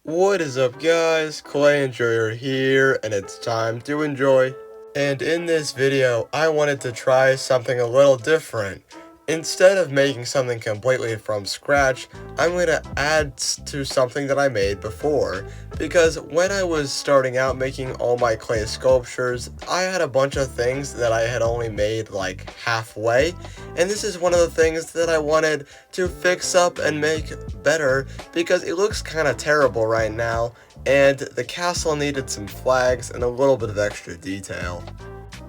What is up, guys? Clay Enjoyer here, and it's time to enjoy. And in this video, I wanted to try something a little different. Instead of making something completely from scratch, I'm going to add to something that I made before. Because when I was starting out making all my clay sculptures, I had a bunch of things that I had only made like halfway. And this is one of the things that I wanted to fix up and make better because it looks kind of terrible right now. And the castle needed some flags and a little bit of extra detail.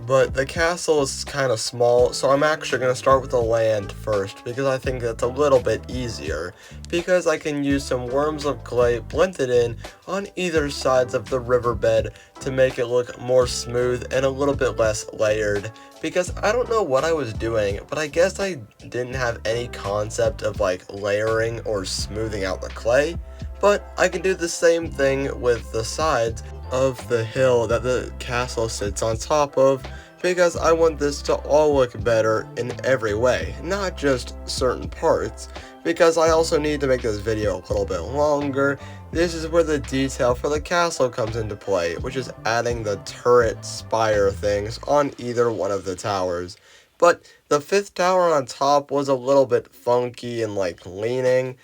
But the castle is kind of small, so I'm actually going to start with the land first, because I think that's a little bit easier, because I can use some worms of clay blended in on either sides of the riverbed to make it look more smooth and a little bit less layered, because I don't know what I was doing, but I guess I didn't have any concept of like layering or smoothing out the clay, but I can do the same thing with the sides of the hill that the castle sits on top of, because I want this to all look better in every way, not just certain parts, because I also need to make this video a little bit longer. This is where the detail for the castle comes into play, which is adding the turret spire things on either one of the towers. But the fifth tower on top was a little bit funky and like leaning,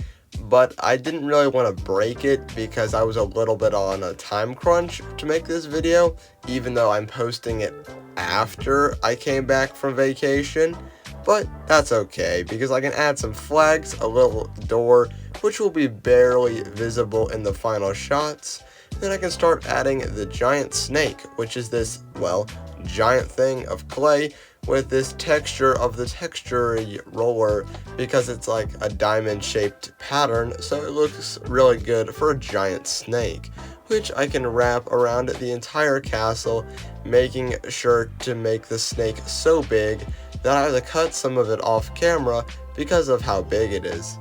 but I didn't really want to break it because I was a little bit on a time crunch to make this video, even though I'm posting it after I came back from vacation. But that's okay, because I can add some flags, a little door, which will be barely visible in the final shots. Then I can start adding the giant snake, which is this, well, giant thing of clay with this texture of the texture roller, because it's like a diamond shaped pattern, so it looks really good for a giant snake, which I can wrap around the entire castle, making sure to make the snake so big that I have to cut some of it off camera because of how big it is.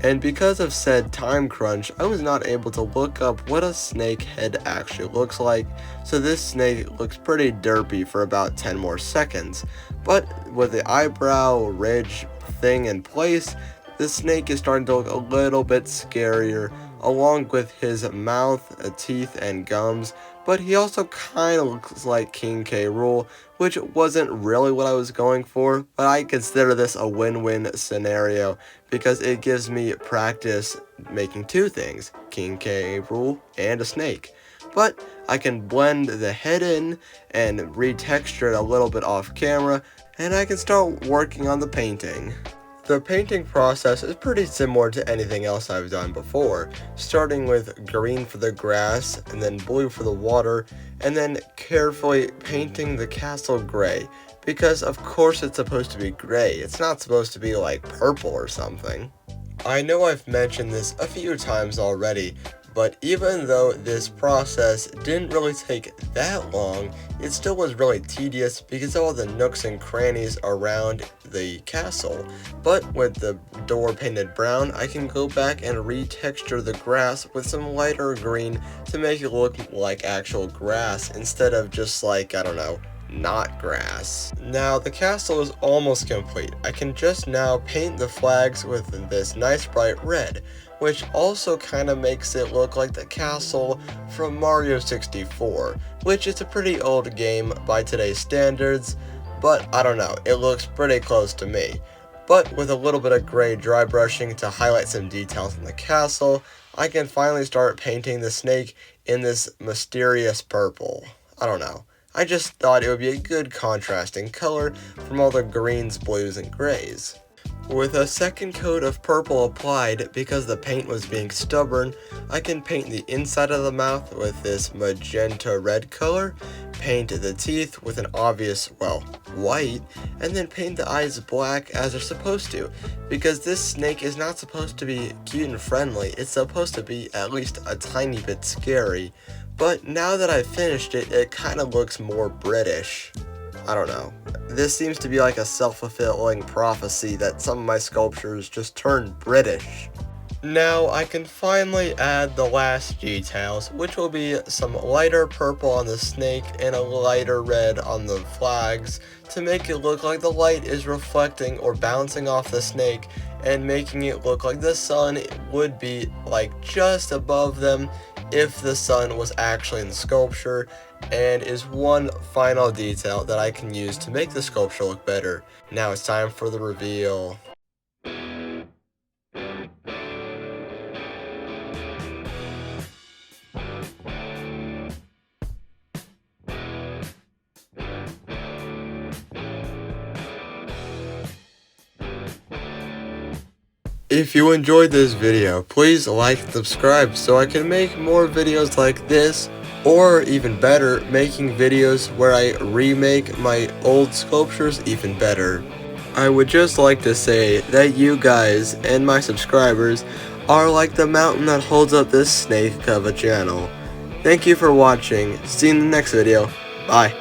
And because of said time crunch, I was not able to look up what a snake head actually looks like, so this snake looks pretty derpy for about 10 more seconds. But with the eyebrow ridge thing in place, the snake is starting to look a little bit scarier, along with his mouth, teeth, and gums. But he also kind of looks like King K. Rool, which wasn't really what I was going for, but I consider this a win-win scenario because it gives me practice making two things, King K. Rool and a snake. But I can blend the head in and retexture it a little bit off camera, and I can start working on the painting. The painting process is pretty similar to anything else I've done before, starting with green for the grass, and then blue for the water, and then carefully painting the castle gray, because of course it's supposed to be gray, it's not supposed to be like purple or something. I know I've mentioned this a few times already, but even though this process didn't really take that long, it still was really tedious because of all the nooks and crannies around the castle. But with the door painted brown, I can go back and retexture the grass with some lighter green to make it look like actual grass instead of just like, I don't know, not grass. Now the castle is almost complete. I can just now paint the flags with this nice bright red, which also kind of makes it look like the castle from Mario 64, which is a pretty old game by today's standards, but I don't know, it looks pretty close to me. But with a little bit of gray dry brushing to highlight some details in the castle, I can finally start painting the snake in this mysterious purple. I don't know. I just thought it would be a good contrasting color from all the greens, blues, and grays. With a second coat of purple applied, because the paint was being stubborn, I can paint the inside of the mouth with this magenta red color, paint the teeth with an obvious, well, white, and then paint the eyes black as they're supposed to, because this snake is not supposed to be cute and friendly, it's supposed to be at least a tiny bit scary. But now that I've finished it, it kind of looks more British. I don't know. This seems to be like a self-fulfilling prophecy that some of my sculptures just turn British. Now I can finally add the last details, which will be some lighter purple on the snake and a lighter red on the flags to make it look like the light is reflecting or bouncing off the snake and making it look like the sun would be like just above them if the sun was actually in the sculpture, and is one final detail that I can use to make the sculpture look better. Now it's time for the reveal. If you enjoyed this video, please like and subscribe so I can make more videos like this, or even better, making videos where I remake my old sculptures even better. I would just like to say that you guys and my subscribers are like the mountain that holds up this snake of a channel. Thank you for watching. See you in the next video. Bye.